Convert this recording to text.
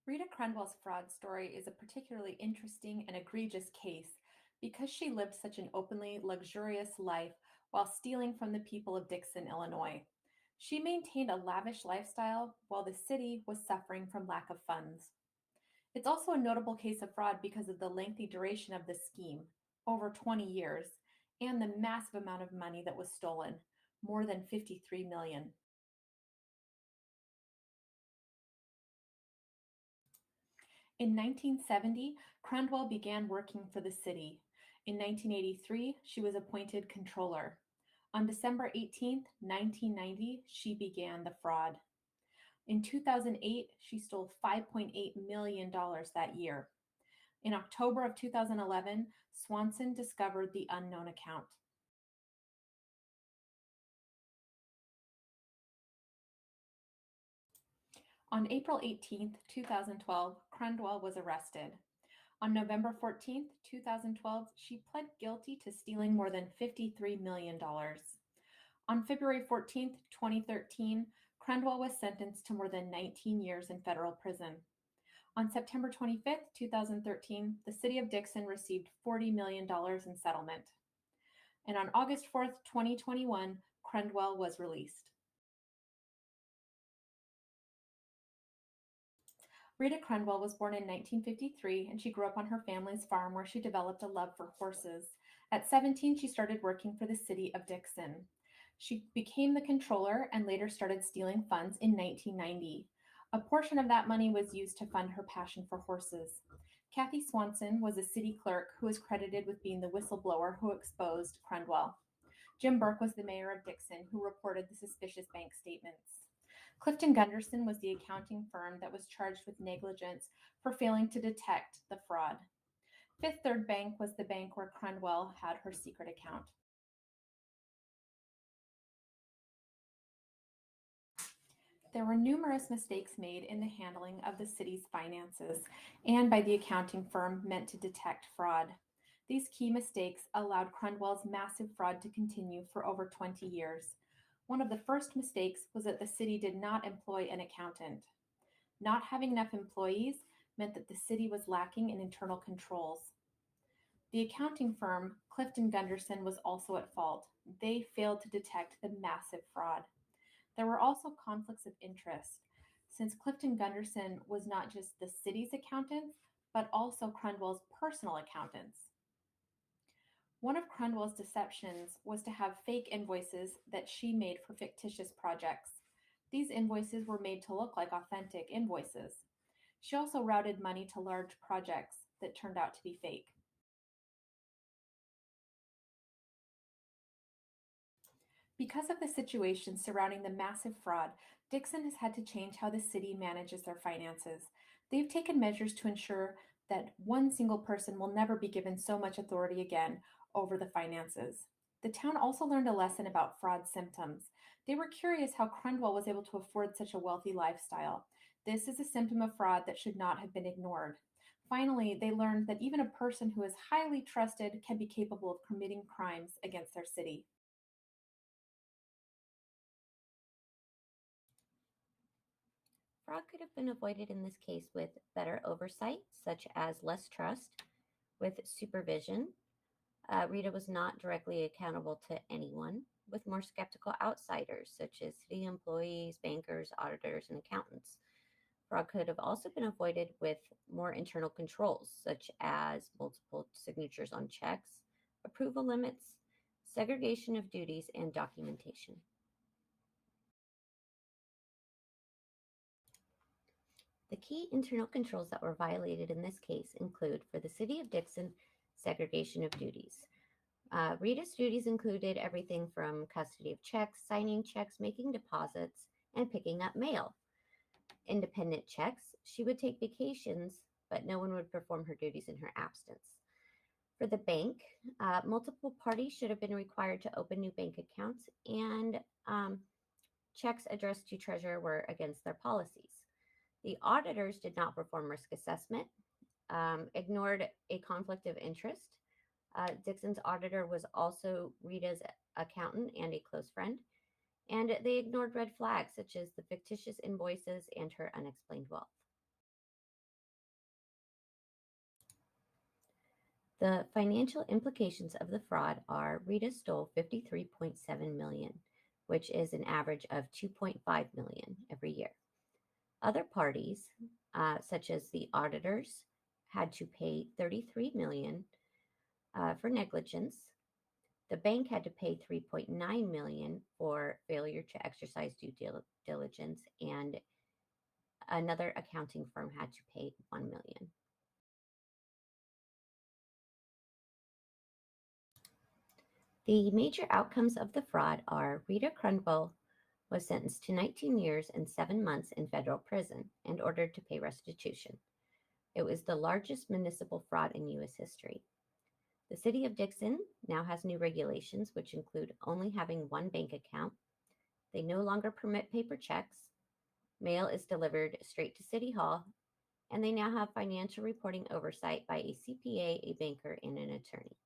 Rita Crundwell's fraud story is a particularly interesting and egregious case because she lived such an openly luxurious life while stealing from the people of Dixon, Illinois. She maintained a lavish lifestyle while the city was suffering from lack of funds. It's also a notable case of fraud because of the lengthy duration of the scheme, over 20 years, and the massive amount of money that was stolen, more than 53 million. In 1970, Crundwell began working for the city. In 1983, she was appointed controller. On December 18, 1990, she began the fraud. In 2008, she stole $5.8 million that year. In October of 2011, Swanson discovered the unknown account. On April 18, 2012, Crundwell was arrested. On November 14, 2012, she pled guilty to stealing more than $53 million. On February 14, 2013, Crundwell was sentenced to more than 19 years in federal prison. On September 25, 2013, the city of Dixon received $40 million in settlement. And on August 4th, 2021, Crundwell was released. Rita Crundwell was born in 1953, and she grew up on her family's farm where she developed a love for horses. At 17, she started working for the city of Dixon. She became the controller and later started stealing funds in 1990. A portion of that money was used to fund her passion for horses. Kathy Swanson was a city clerk who is credited with being the whistleblower who exposed Crundwell. Jim Burke was the mayor of Dixon who reported the suspicious bank statements. Clifton Gunderson was the accounting firm that was charged with negligence for failing to detect the fraud. Fifth Third Bank was the bank where Crundwell had her secret account. There were numerous mistakes made in the handling of the city's finances and by the accounting firm meant to detect fraud. These key mistakes allowed Crundwell's massive fraud to continue for over 20 years. One of the first mistakes was that the city did not employ an accountant. Not having enough employees meant that the city was lacking in internal controls. The accounting firm, Clifton Gunderson, was also at fault. They failed to detect the massive fraud. There were also conflicts of interest, since Clifton Gunderson was not just the city's accountant, but also Crundwell's personal accountants. One of Crundwell's deceptions was to have fake invoices that she made for fictitious projects. These invoices were made to look like authentic invoices. She also routed money to large projects that turned out to be fake. Because of the situation surrounding the massive fraud, Dixon has had to change how the city manages their finances. They've taken measures to ensure that one single person will never be given so much authority again over the finances. The town also learned a lesson about fraud symptoms. They were curious how Crundwell was able to afford such a wealthy lifestyle. This is a symptom of fraud that should not have been ignored. Finally, they learned that even a person who is highly trusted can be capable of committing crimes against their city. Fraud could have been avoided in this case with better oversight, such as less trust, with supervision. Rita was not directly accountable to anyone, with more skeptical outsiders, such as city employees, bankers, auditors, and accountants. Fraud could have also been avoided with more internal controls, such as multiple signatures on checks, approval limits, segregation of duties, and documentation. The key internal controls that were violated in this case include, for the city of Dixon, segregation of duties. Rita's duties included everything from custody of checks, signing checks, making deposits, and picking up mail. Independent checks, she would take vacations, but no one would perform her duties in her absence. For the bank, multiple parties should have been required to open new bank accounts, and checks addressed to treasurer were against their policies. The auditors did not perform risk assessment, ignored a conflict of interest. Dixon's auditor was also Rita's accountant and a close friend, and they ignored red flags such as the fictitious invoices and her unexplained wealth. The financial implications of the fraud are Rita stole 53.7 million, which is an average of 2.5 million every year. Other parties, such as the auditors, had to pay 33 million for negligence. The bank had to pay 3.9 million for failure to exercise due diligence, and another accounting firm had to pay 1 million. The major outcomes of the fraud are Rita Crundwell was sentenced to 19 years and 7 months in federal prison and ordered to pay restitution. It was the largest municipal fraud in U.S. history. The city of Dixon now has new regulations, which include only having one bank account. They no longer permit paper checks. Mail is delivered straight to City Hall, and they now have financial reporting oversight by a CPA, a banker, and an attorney.